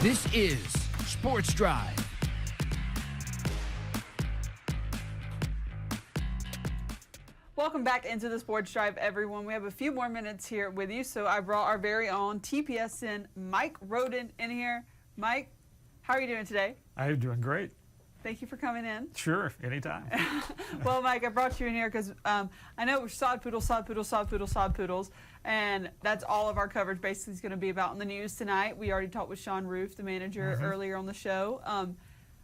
This is Sports Drive. Welcome back into the Sports Drive, everyone. We have a few more minutes here with you, so I brought our very own TPSN Mike Roden in here. Mike, how are you doing today? I'm doing great. Thank you for coming in. Sure, anytime. Well, Mike, I brought you in here because I know we're sod poodles, sod poodles, sod poodles, sod poodles, and that's all of our coverage basically is going to be about in the news tonight. We already talked with Sean Roof, the manager, earlier on the show.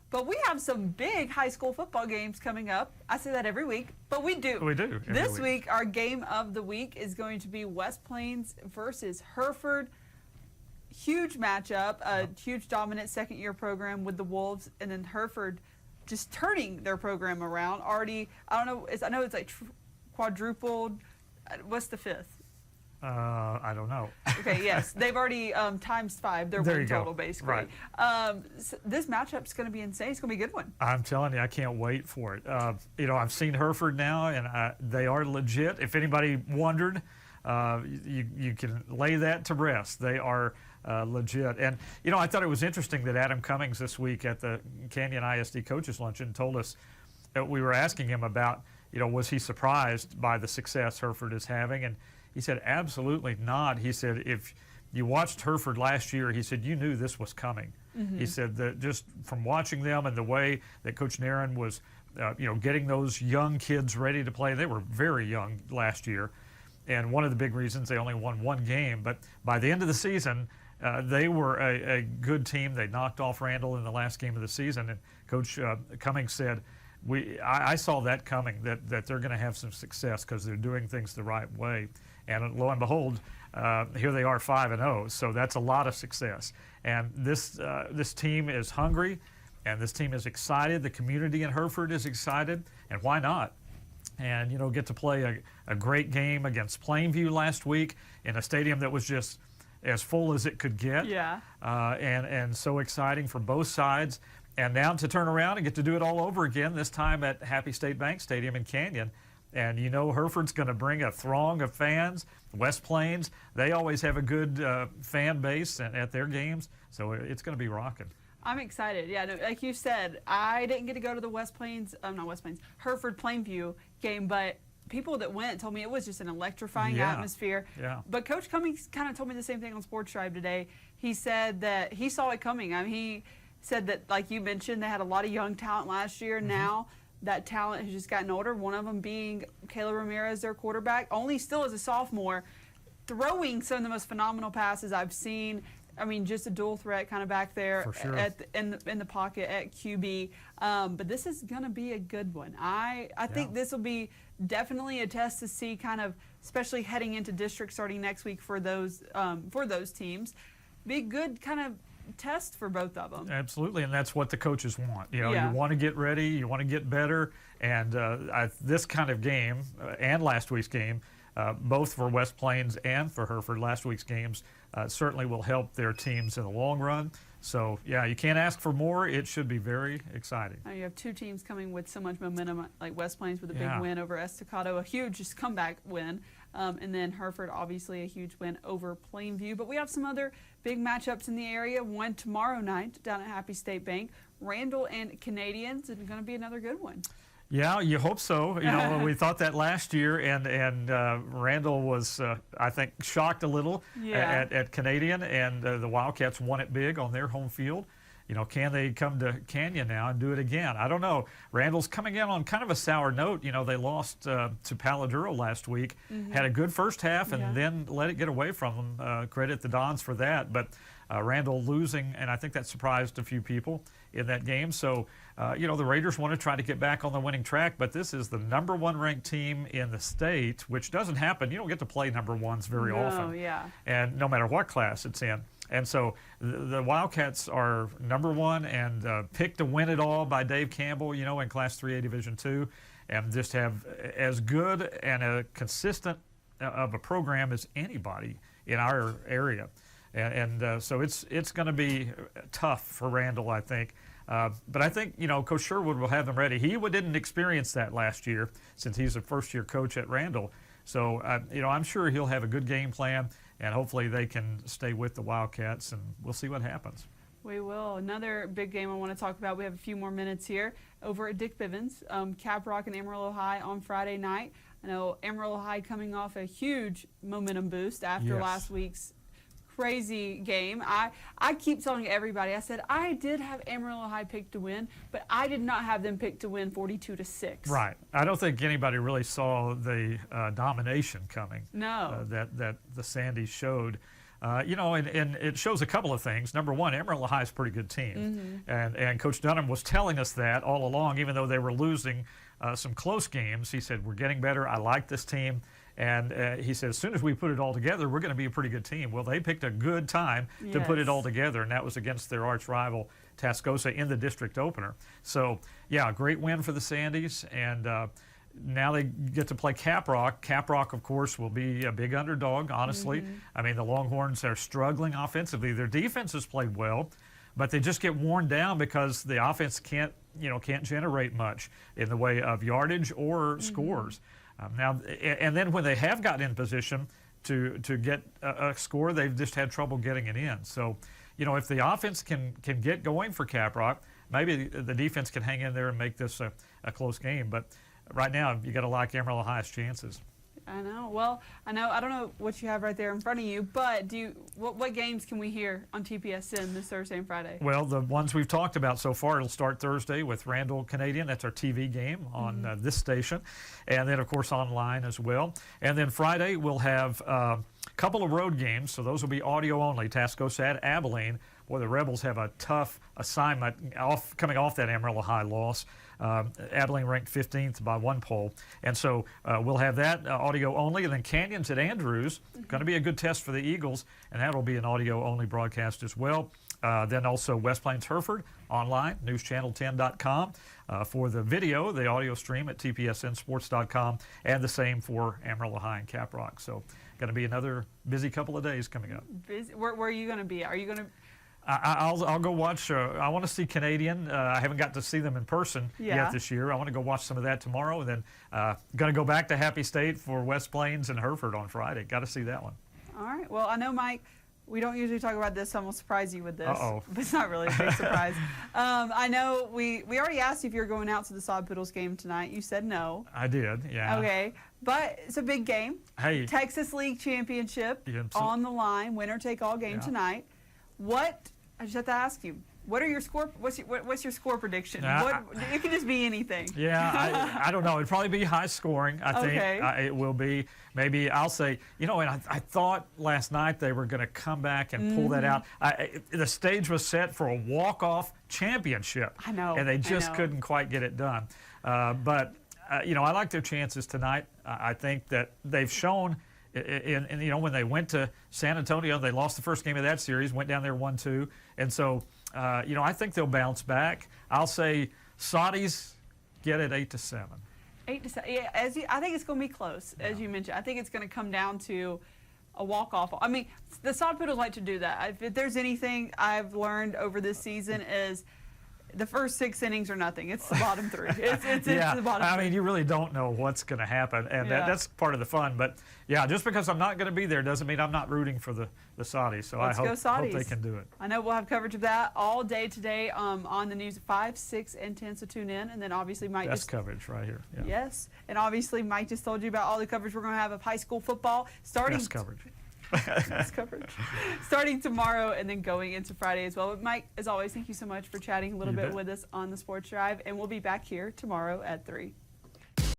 But we have some big high school football games coming up. I say that every week, but we do. We do. This week, our game of the week is going to be West Plains versus Hereford. Huge matchup, a huge dominant second-year program with the Wolves, and then Hereford just turning their program around. Already, I don't know, I know it's like quadrupled. What's the fifth? I don't know. Okay, yes. They've already times 5 their win total, basically. Right. So this matchup's going to be insane. It's going to be a good one. I'm telling you, I can't wait for it. I've seen Hereford now, and they are legit. If anybody wondered, you can lay that to rest. They are legit. And, I thought it was interesting that Adam Cummings this week at the Canyon ISD Coaches Luncheon told us that we were asking him about, was he surprised by the success Hereford is having? And he said, absolutely not. He said, if you watched Hereford last year, he said, you knew this was coming. He said that just from watching them and the way that Coach Nairn was, getting those young kids ready to play, they were very young last year. And one of the big reasons they only won one game, but by the end of the season, they were a good team. They knocked off Randall in the last game of the season. And Coach Cummings said, I saw that coming, that they're going to have some success because they're doing things the right way. And lo and behold, here they are 5-0. So that's a lot of success. And this team is hungry, and this team is excited. The community in Hereford is excited, and why not? And, get to play a great game against Plainview last week in a stadium that was just as full as it could get. Yeah. And so exciting for both sides. And now to turn around and get to do it all over again, this time at Happy State Bank Stadium in Canyon. And Hereford's going to bring a throng of fans. West Plains, they always have a good fan base at their games, so it's going to be rocking. I'm excited. Yeah, no, like you said, I didn't get to go to the Hereford Plainview game, but people that went told me it was just an electrifying atmosphere. Yeah. But Coach Cummings kind of told me the same thing on Sports Drive today. He said that he saw it coming. I mean, he said that, like you mentioned, they had a lot of young talent last year. Now that talent has just gotten older, one of them being Kayla Ramirez, their quarterback, only still as a sophomore, throwing some of the most phenomenal passes I've seen. I mean, just a dual threat kind of back there for sure. in the pocket at QB. But this is going to be a good one. I think this will be definitely a test to see kind of, especially heading into district starting next week for those teams, be a good kind of test for both of them. Absolutely, and that's what the coaches want. You Yeah. want to get ready, you want to get better, and this kind of game and last week's game, both for West Plains and for Hereford, last week's games certainly will help their teams in the long run. So, yeah, you can't ask for more. It should be very exciting. Now you have two teams coming with so much momentum, like West Plains with a big win over Estacado, a huge just comeback win, and then Hereford, obviously, a huge win over Plainview. But we have some other big matchups in the area. One tomorrow night down at Happy State Bank, Randall and Canadians. It's going to be another good one. Yeah, you hope so. We thought that last year, and Randall was, I think, shocked a little at Canadian, and the Wildcats won it big on their home field. Can they come to Canyon now and do it again? I don't know. Randall's coming in on kind of a sour note. They lost to Paladuro last week, had a good first half, and then let it get away from them. Credit the Dons for that. But Randall losing, and I think that surprised a few people in that game. So, the Raiders want to try to get back on the winning track, but this is the #1 ranked team in the state, which doesn't happen. You don't get to play #1s very often, and no matter what class it's in. And so the Wildcats are #1 and picked to win it all by Dave Campbell, in Class 3A Division II, and just have as good and a consistent of a program as anybody in our area. And so it's going to be tough for Randall, I think. But I think, Coach Sherwood will have them ready. He didn't experience that last year since he's a first-year coach at Randall. So, I'm sure he'll have a good game plan, and hopefully they can stay with the Wildcats, and we'll see what happens. We will. Another big game I want to talk about. We have a few more minutes here over at Dick Bivens. Caprock and Amarillo High on Friday night. I know Amarillo High coming off a huge momentum boost after last week's crazy game. I keep telling everybody, I said I did have Amarillo High picked to win, but I did not have them picked to win 42-6. Right. I don't think anybody really saw the domination coming. No. That the Sandys showed. You know, and it shows a couple of things. Number one, Amarillo High is a pretty good team. And Coach Dunham was telling us that all along, even though they were losing some close games. He said, we're getting better. I like this team. And he said, as soon as we put it all together, we're going to be a pretty good team. Well, they picked a good time to put it all together, and that was against their arch rival, Tascosa, in the district opener. So, yeah, great win for the Sandys. And now they get to play Caprock. Caprock, of course, will be a big underdog, honestly. I mean, the Longhorns are struggling offensively. Their defense has played well, but they just get worn down because the offense can't generate much in the way of yardage or scores. Now, and then when they have gotten in position to get a score, they've just had trouble getting it in. So, you know, if the offense can get going for Caprock, maybe the defense can hang in there and make this a close game. But right now, you got to like Amarillo High's chances. I know. Well, I don't know what you have right there in front of you, but what games can we hear on TPSN this Thursday and Friday? Well, the ones we've talked about so far, it'll start Thursday with Randall Canadian. That's our TV game on this station. And then, of course, online as well. And then Friday, we'll have a couple of road games. So those will be audio only. Tascosa at Abilene. Boy, the Rebels have a tough assignment coming off that Amarillo High loss. Abilene ranked 15th by 1 poll. And so we'll have that audio only. And then Canyons at Andrews, going to be a good test for the Eagles, and that will be an audio only broadcast as well. Then also West Plains Hereford online, newschannel10.com. For the video, the audio stream at tpsnsports.com, and the same for Amarillo High and Caprock. So going to be another busy couple of days coming up. Busy. Where are you going to be? Are you going to... I'll go watch. I want to see Canadian. I haven't got to see them in person yet this year. I want to go watch some of that tomorrow, and then going to go back to Happy State for West Plains and Hereford on Friday. Got to see that one. All right. Well, I know, Mike, we don't usually talk about this, so I'm going to surprise you with this. Uh-oh. But it's not really a big surprise. I know we already asked you if you were going out to the Sod Poodles game tonight. You said no. I did, yeah. Okay. But it's a big game. Hey. Texas League Championship on the line. Winner-take-all game tonight. I just have to ask you, what are your score? What's your score prediction? It could just be anything. Yeah, I don't know. It'd probably be high scoring. I think it will be. Maybe I'll say, you know, and I thought last night they were going to come back and pull that out. The stage was set for a walk-off championship. I know. And they just couldn't quite get it done. But you know, I like their chances tonight. I think that they've shown. And you know, when they went to San Antonio, they lost the first game of that series, went down there 1-2. And so, you know, I think they'll bounce back. I'll say Saudis get it 8-7. 8-7. Yeah, I think it's going to be close, as you mentioned. I think it's going to come down to a walk-off. I mean, the Sod Poodles like to do that. If there's anything I've learned over this season is the first 6 innings are nothing. It's the bottom 3. It's the bottom 3. I mean, you really don't know what's going to happen, and that's part of the fun. But, yeah, just because I'm not going to be there doesn't mean I'm not rooting for the Saudis. So I hope they can do it. I know we'll have coverage of that all day today on the news at 5, 6, and 10, so tune in. And then obviously Mike Best coverage right here. Yeah. Yes. And obviously Mike just told you about all the coverage we're going to have of high school football starting. Best coverage. Best coverage. Starting tomorrow and then going into Friday as well. But Mike, as always, thank you so much for chatting a little bit with us on the Sports Drive. And we'll be back here tomorrow at 3.